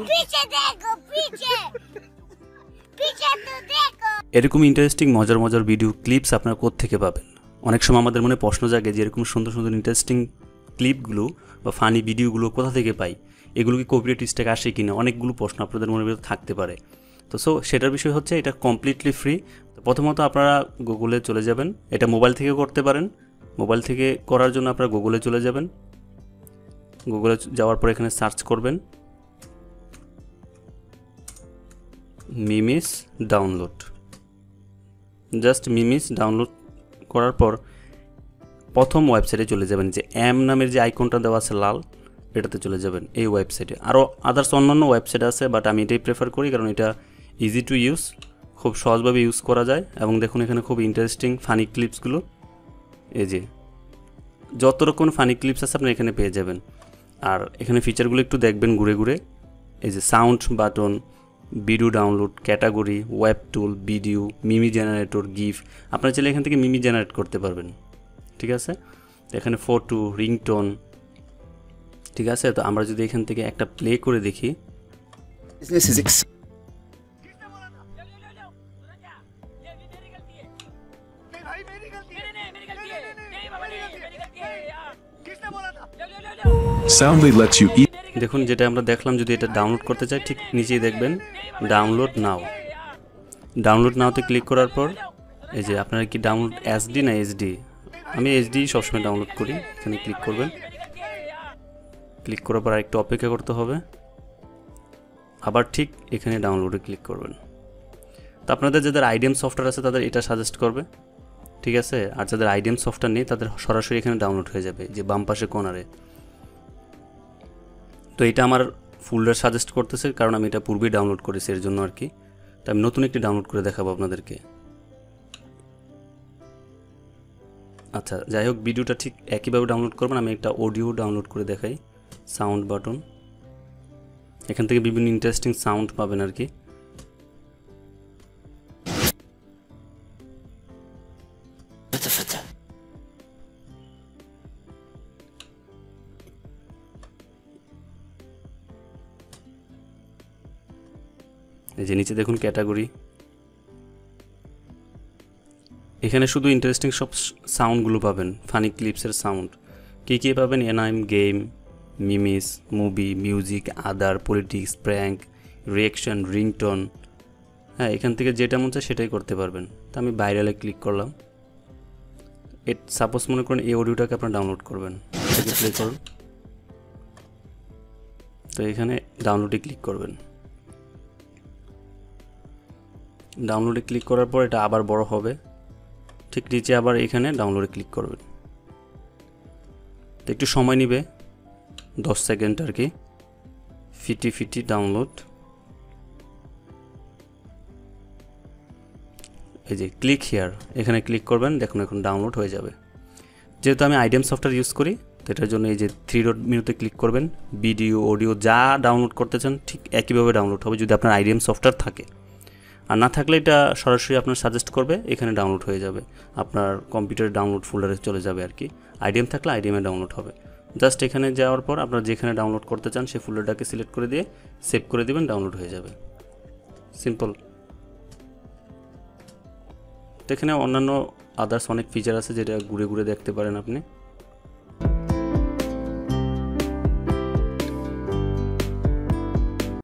पीछे देखो पीछे पीछे तो देखो। এরকম ইন্টারেস্টিং মজার মজার ভিডিও ক্লিপস আপনারা কোত্থেকে পাবেন? অনেক সময় আমাদের মনে প্রশ্ন জাগে যে এরকম সুন্দর সুন্দর ইন্টারেস্টিং ক্লিপগুলো বা ফানি ভিডিওগুলো কোথা থেকে পাই, এগুলো কি কপিরাইট স্ট্রাইক আসে কিনা, অনেকগুলো প্রশ্ন আপনাদের মনের ভিতরে থাকতে পারে। তো সেটার বিষয় হচ্ছে এটা কমপ্লিটলি ফ্রি। প্রথমত আপনারা গুগলে চলে যাবেন, এটা মোবাইল থেকে করতে পারেন। মোবাইল থেকে করার জন্য আপনারা গুগলে চলে যাবেন। গুগলে যাওয়ার পর এখানে সার্চ করবেন Mimi's download. Just Mimi's download করার পর প্রথম ওয়েবসাইটে চলে যাবেন, যে এম নামের যে আইকনটা দেওয়া আছে লাল, এটাতে চলে যাবেন। এই ওয়েবসাইটে আরও আদার্স অন্যান্য ওয়েবসাইট আছে, বাট আমি এটাই প্রেফার করি কারণ এটা ইজি টু ইউজ, খুব সহজভাবে ইউজ করা যায়। এবং দেখুন এখানে খুব ইন্টারেস্টিং ফানি ক্লিপসগুলো, এই যে যত রকম ফানি ক্লিপস আছে আপনি এখানে পেয়ে যাবেন। আর এখানে ফিচারগুলো একটু দেখবেন ঘুরে ঘুরে, এই যে sound button, video download, category, web tool, video, meme generator, gif. আপনারা চাইলে এখান থেকে মিমি জেনারেট করতে পারবেন, ঠিক আছে। এখানে ফটো, রিংটোন, ঠিক আছে। তো আমরা যদি এখান থেকে একটা প্লে করে দেখি, Soundly lets you eat. দেখুন যেটা আমরা দেখলাম, যদি এটা ডাউনলোড করতে চাই ঠিক নিচেই দেখবেন ডাউনলোড নাও। ডাউনলোড নাওতে ক্লিক করার পর এই যে আপনারা কি ডাউনলোড এসডি না এইচডি, আমি এইচডি সবসময় ডাউনলোড করি। এখানে ক্লিক করবেন, ক্লিক করার পর একটু অপেক্ষা করতে হবে, আবার ঠিক এখানে ডাউনলোডে ক্লিক করবেন। তো আপনাদের যাদের আইডিএম সফটওয়্যার আছে তাদের এটা সাজেস্ট করবে, ঠিক আছে। আর যাদের আইডিএম সফটওয়্যার নেই তাদের সরাসরি এখানে ডাউনলোড হয়ে যাবে, যে বাম পাশে কর্নারে। তো এটা আমার ফোল্ডার সাজেস্ট করতেছে কারণ আমি এটা পূর্বেই ডাউনলোড করেছি, এর জন্য আর কি। তো আমি নতুন একটি ডাউনলোড করে দেখাবো আপনাদেরকে। আচ্ছা যাই হোক, ভিডিওটা ঠিক একইভাবে ডাউনলোড করবেন। আমি একটা অডিও ডাউনলোড করে দেখাই, সাউন্ড বাটন। এখান থেকে বিভিন্ন ইন্টারেস্টিং সাউন্ড পাবেন আর কি। এই যে নিচে দেখুন ক্যাটাগরি, এখানে শুধু ইন্টারেস্টিং সব সাউন্ডগুলো পাবেন, ফানি ক্লিপসের সাউন্ড। কী কী পাবেন? এনআইম, গেম, মিমিস, মুভি, মিউজিক, আদার, পলিটিক্স, প্র্যাঙ্ক, রিয়েকশন, রিংটোন। হ্যাঁ, এখান থেকে যেটা মন চায় সেটাই করতে পারবেন। তো আমি ভাইরালে ক্লিক করলাম। সাপোজ মনে করেন এই অডিওটাকে আপনারা ডাউনলোড করবেন, এটাকে প্লে করুন। তো এখানে ডাউনলোডে ক্লিক করবেন। ডাউনলোডে ক্লিক করার পর এটা আবার বড় হবে, ঠিক নিচে আবার এখানে ডাউনলোডে ক্লিক করবেন। তো একটু সময় নেবে, 10 সেকেন্ড আর কি। ফিটি ডাউনলোড। এই যে ক্লিক হিয়ার, এখানে ক্লিক করবেন, দেখুন এখন ডাউনলোড হয়ে যাবে। যেহেতু আমি আইডিএম সফটওয়্যার ইউজ করি, তো এটার জন্য এই যে 3 ডট মেনুতে ক্লিক করবেন। ভিডিও, অডিও যা ডাউনলোড করতে চান ঠিক একইভাবে ডাউনলোড হবে যদি আপনার আইডিএম সফটওয়্যার থাকে। আর না থাকলে এটা সরাসরি আপনার সাজেস্ট করবে, এখানে ডাউনলোড হয়ে যাবে, আপনার কম্পিউটারে ডাউনলোড ফোল্ডারে চলে যাবে আর কি। আইডিএম থাকলে আইডিএমে ডাউনলোড হবে। জাস্ট এখানে যাওয়ার পর আপনারা যেখানে ডাউনলোড করতে চান সেই ফোল্ডারটাকে সিলেক্ট করে দিয়ে সেভ করে দিবেন, ডাউনলোড হয়ে যাবে। সিম্পল। তো এখানে অন্যান্য আদার্স অনেক ফিচার আছে যেটা ঘুরে ঘুরে দেখতে পারেন আপনি।